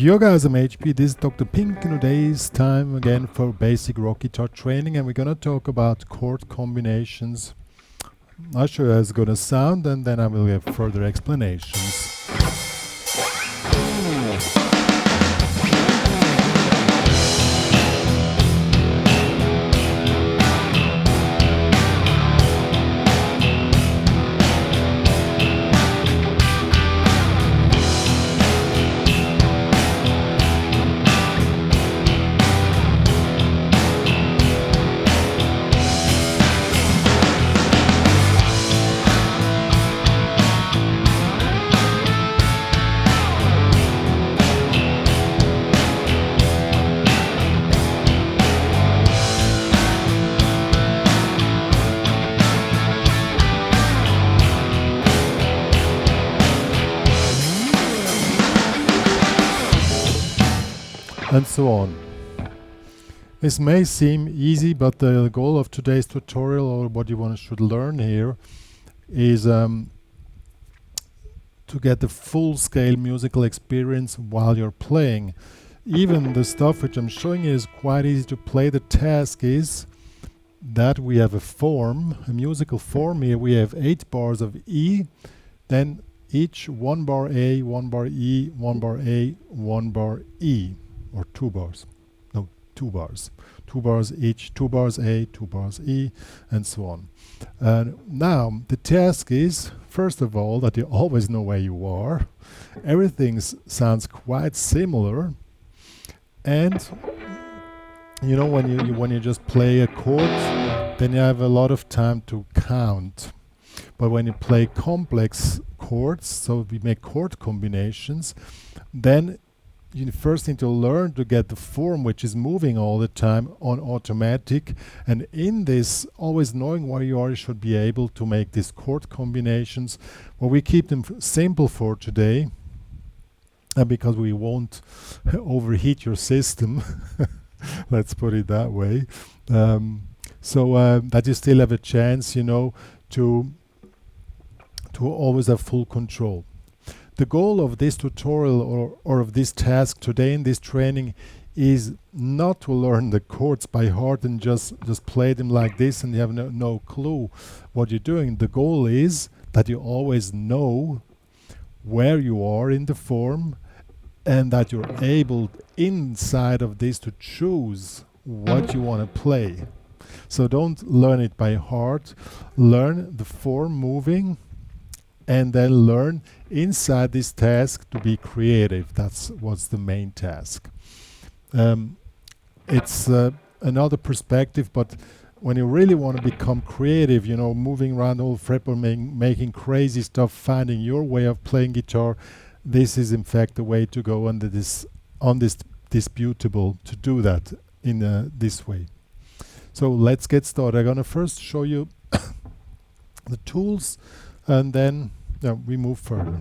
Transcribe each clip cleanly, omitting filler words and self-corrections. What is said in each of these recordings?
Yo guys, I'm HP, this is Dr. Pink, and today's time again for basic rock guitar training, and we're gonna talk about chord combinations. I'll show you how it's gonna sound, and then I will give further explanations. And so on. This may seem easy, but the goal of today's tutorial, or what you should learn here, is to get the full-scale musical experience while you're playing. Even the stuff which I'm showing you is quite easy to play. The task is that we have a form, a musical form here. We have 8 bars of E, then each 1 bar A, 1 bar E, 1 bar A, 1 bar E. Or 2 bars. No, 2 bars. 2 bars each, 2 bars A, 2 bars E, and so on. Now, the task is, first of all, that you always know where you are. Everything sounds quite similar. And, you know, when you just play a chord, then you have a lot of time to count. But when you play complex chords, so we make chord combinations, then you first need to learn to get the form which is moving all the time on automatic, and in this, always knowing where you are, you should be able to make these chord combinations. Well, we keep them simple for today, because we won't overheat your system. Let's put it that way. So that you still have a chance, you know, to always have full control. The goal of this tutorial or of this task today in this training is not to learn the chords by heart and just play them like this and you have no clue what you're doing. The goal is that you always know where you are in the form and that you're able inside of this to choose what you want to play. So don't learn it by heart, learn the form moving, and then learn inside this task to be creative. That's what's the main task. It's another perspective, but when you really want to become creative, you know, moving around the whole fretboard, making crazy stuff, finding your way of playing guitar, this is in fact the way to go, and it is undisputable to do that in this way. So let's get started. I'm gonna first show you the tools, and then we move further.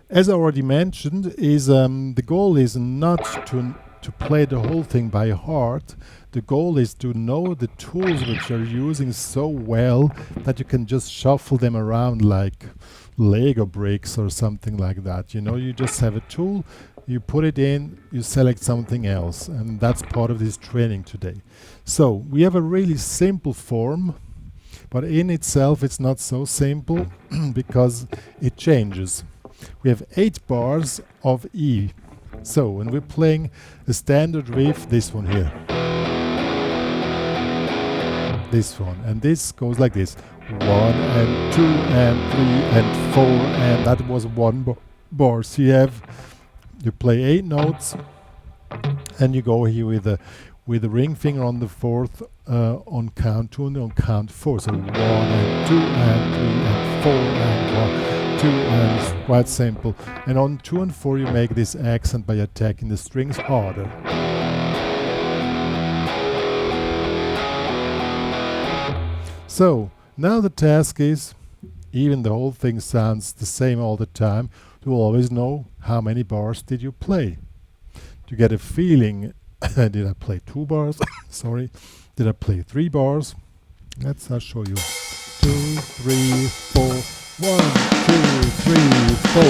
As I already mentioned, is the goal is not to play the whole thing by heart. The goal is to know the tools which you're using so well that you can just shuffle them around like Lego bricks or something like that. You know, you just have a tool, you put it in, you select something else, and that's part of this training today. So we have a really simple form, but in itself it's not so simple because it changes. We have 8 bars of E. So when we're playing a standard riff, this one here, this one, and this goes like this: 1 and 2 and 3 and 4, and that was 1 bar. So you play 8 notes, and you go here with the ring finger on the 4th on count 2 and on count 4. So 1 and 2 and 3 and 4 and 1, 2, and it's quite simple. And on 2 and 4 you make this accent by attacking the strings harder. So now the task is, even the whole thing sounds the same all the time, to always know how many bars did you play. To get a feeling, did I play 2 bars? Sorry. Did I play 3 bars? I'll show you. 2, 3, 4. 1, 2, 3, 4.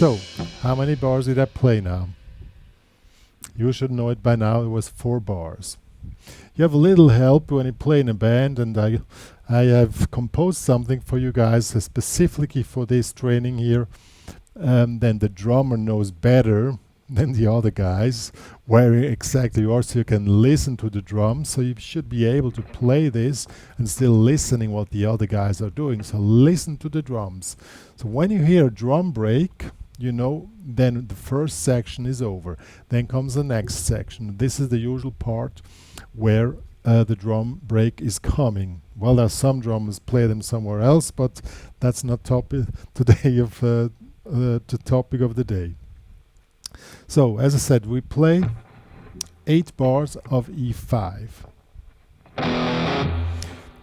So, how many bars did I play now? You should know it by now, it was 4 bars. You have a little help when you play in a band, and I have composed something for you guys specifically for this training here. Then the drummer knows better than the other guys where exactly you are, so you can listen to the drums. So you should be able to play this and still listening what the other guys are doing. So listen to the drums. So when you hear a drum break, you know, then the first section is over. Then comes the next section. This is the usual part where the drum break is coming. Well, there's some drummers play them somewhere else, but that's not topic today of the topic of the day. So, as I said, we play 8 bars of E5.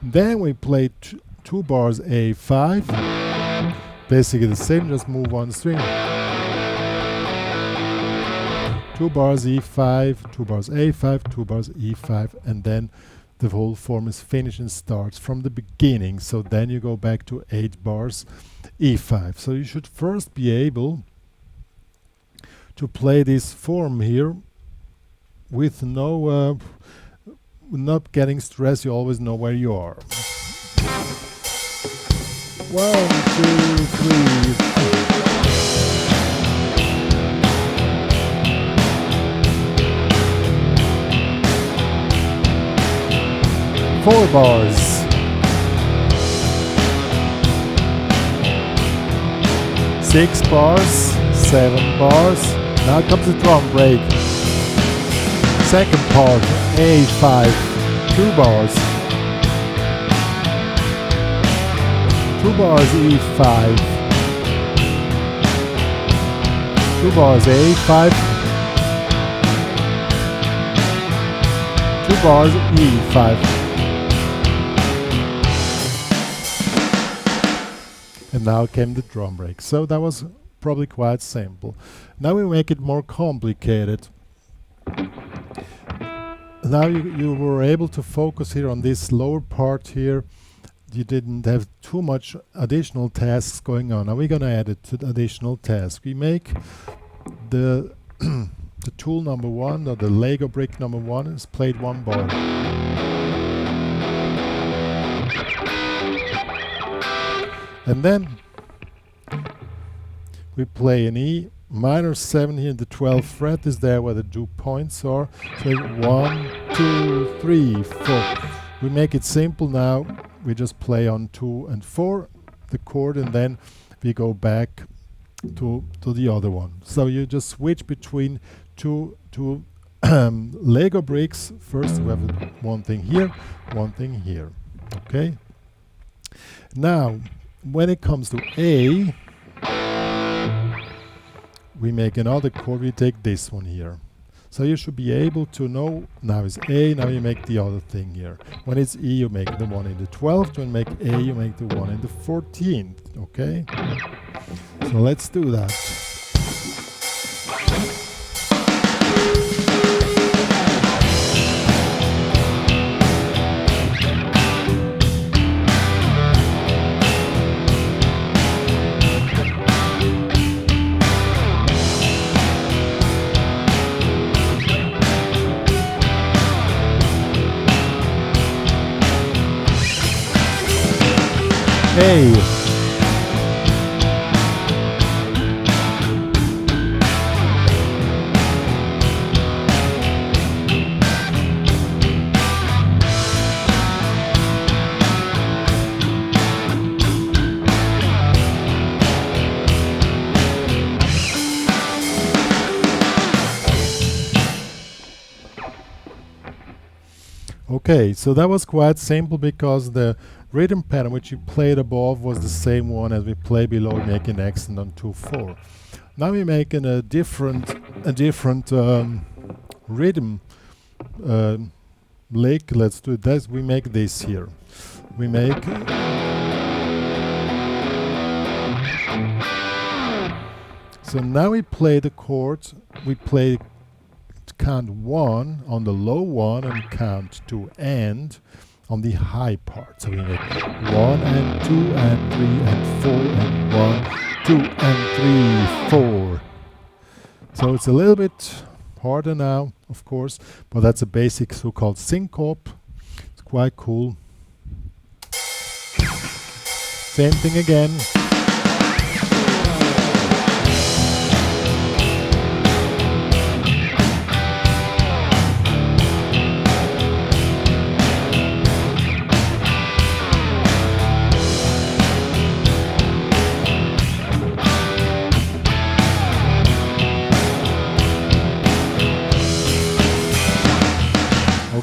Then we play 2 bars A5. Basically the same, just move one string. 2 bars E5, 2 bars A5, 2 bars E5, and then the whole form is finished and starts from the beginning. So then you go back to 8 bars E5. So you should first be able to play this form here with no not getting stressed. You always know where you are. 1, 2, 3, 4 bars. 6 bars, 7 bars. Now comes the drum break. Second part, A5, 2 bars. 2 bars E5. 2 bars A5. 2 bars E5. And now came the drum break. So that was probably quite simple. Now we make it more complicated. Now you were able to focus here on this lower part here. You didn't have too much additional tasks going on. Now we're going to add it to the additional task. We make the the tool number 1, or the Lego brick number 1, is played 1 bar. And then we play an E minor 7 here, the 12th fret is there where the 2 points are. So 1, 2, 3, 4. We make it simple now. We just play on 2 and 4 the chord, and then we go back to the other one. So you just switch between two Lego bricks. First we have one thing here, one thing here. Okay. Now when it comes to A, we make another chord. We take this one here. So you should be able to know, now is A, now you make the other thing here. When it's E, you make the one in the 12th. When you make A, you make the one in the 14th. Okay? So let's do that. A. Okay, so that was quite simple because the rhythm pattern which you played above was the same one as we play below. We make an accent on 2/4. Now we're making a different rhythm lick. Let's do this. We make this here. We make so now we play the chord. We play count 1 on the low one and count 2 and on the high part. So we make 1 and 2 and 3 and 4 and 1, 2 and 3, 4. So it's a little bit harder now, of course, but that's a basic so-called syncope. It's quite cool. Same thing again.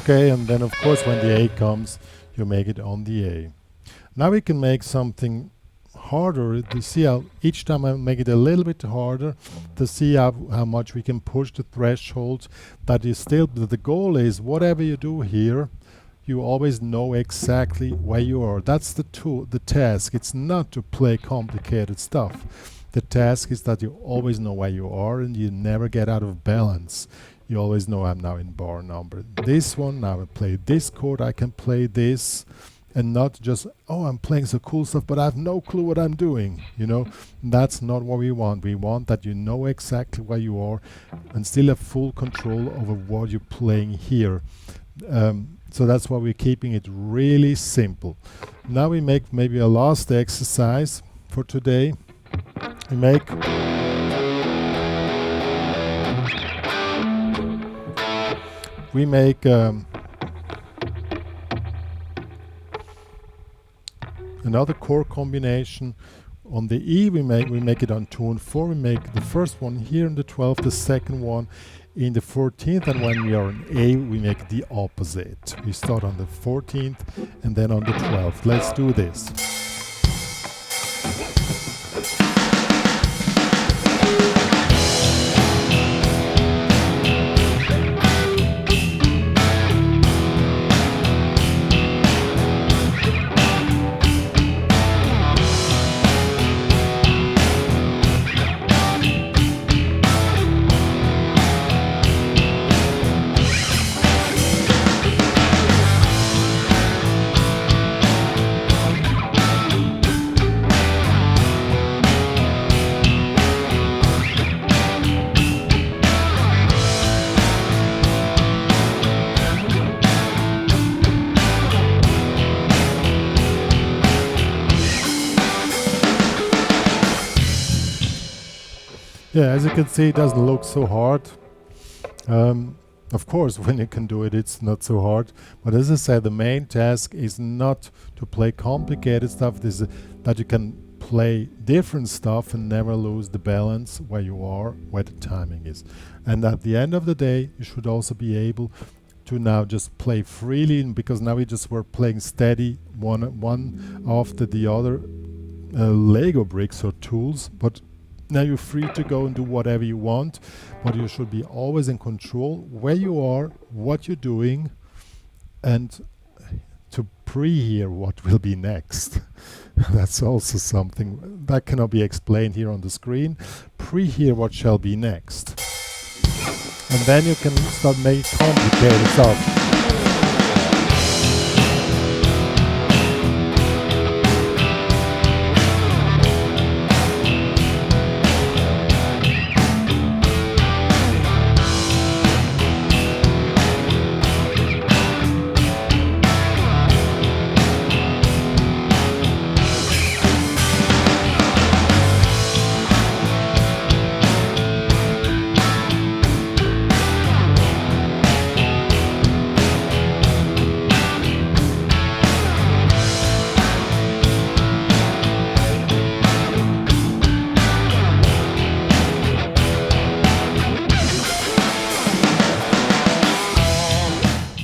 Okay, and then of course when the A comes, you make it on the A. Now we can make something harder to see how each time I make it a little bit harder to see how much we can push the threshold. That is still, the goal is whatever you do here, you always know exactly where you are. That's the task. It's not to play complicated stuff. The task is that you always know where you are and you never get out of balance. You always know I'm now in bar number this one, now I play this chord, I can play this, and not just, oh, I'm playing some cool stuff, but I have no clue what I'm doing, you know. That's not what we want. We want that you know exactly where you are and still have full control over what you're playing here. So that's why we're keeping it really simple. Now we make maybe a last exercise for today. We make another chord combination. On the E we make it on 2 and 4. We make the first one here in the 12th, the second one in the 14th, and when we are on A we make the opposite. We start on the 14th and then on the 12th. Let's do this. Yeah, as you can see, it doesn't look so hard. Of course, when you can do it, it's not so hard. But as I said, the main task is not to play complicated stuff. This is that you can play different stuff and never lose the balance where you are, where the timing is. And at the end of the day, you should also be able to now just play freely, because now we just were playing steady one after the other Lego bricks or tools. But now you're free to go and do whatever you want, but you should be always in control where you are, what you're doing, and to pre-hear what will be next. That's also something that cannot be explained here on the screen. Pre-hear what shall be next. And then you can start making complicated stuff.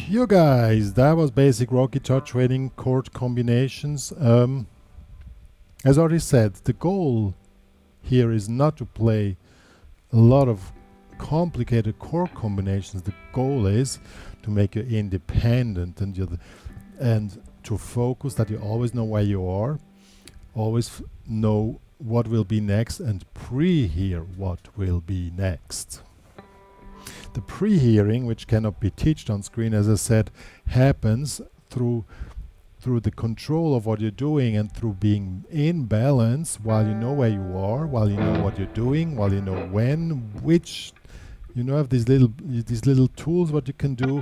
You guys, that was basic rock guitar training chord combinations. As already said, the goal here is not to play a lot of complicated chord combinations. The goal is to make you independent and to focus that you always know where you are, always know what will be next, and pre-hear what will be next. The pre-hearing, which cannot be taught on screen, as I said, happens through through the control of what you're doing and through being in balance while you know where you are, while you know what you're doing, while you know when, which, you know, have these little tools what you can do.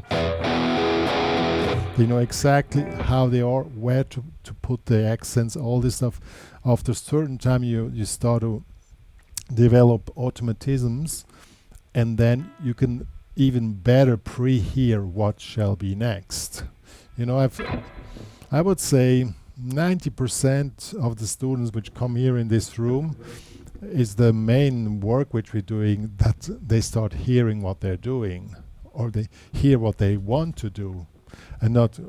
You know exactly how they are, where to put the accents, all this stuff. After a certain time you start to develop automatisms, and then you can even better pre-hear what shall be next. You know, I would say 90% of the students which come here in this room is the main work which we're doing, that they start hearing what they're doing, or they hear what they want to do, and not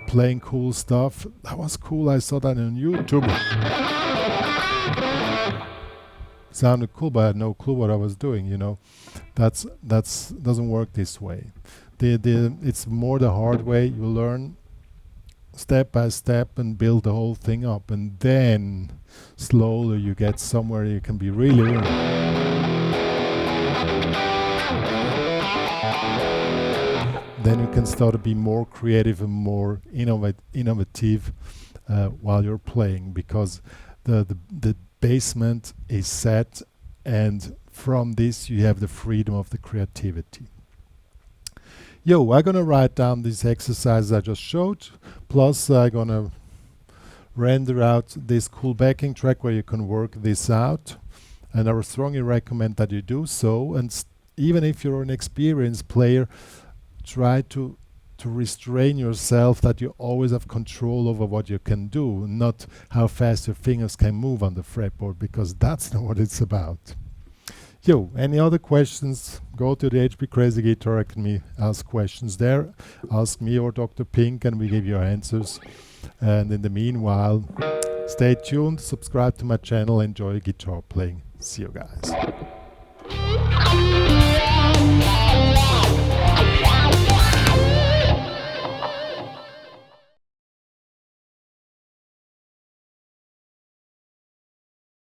playing cool stuff. That was cool, I saw that on YouTube. Sounded cool, but I had no clue what I was doing, you know. That's doesn't work this way. It's more the hard way. You learn step by step and build the whole thing up, and then slowly you get somewhere you can be really then you can start to be more creative and more innovative while you're playing, because the basement is set, and from this you have the freedom of the creativity. I'm gonna write down these exercises I just showed, plus I'm gonna render out this cool backing track where you can work this out, and I would strongly recommend that you do so. And even if you're an experienced player, try to restrain yourself, that you always have control over what you can do, not how fast your fingers can move on the fretboard, because that's not what it's about. Any other questions? Go to the HPCrazy Guitar Academy, ask questions there, ask me or Dr. Pink, and we give you answers. And in the meanwhile, stay tuned, subscribe to my channel, enjoy guitar playing. See you guys.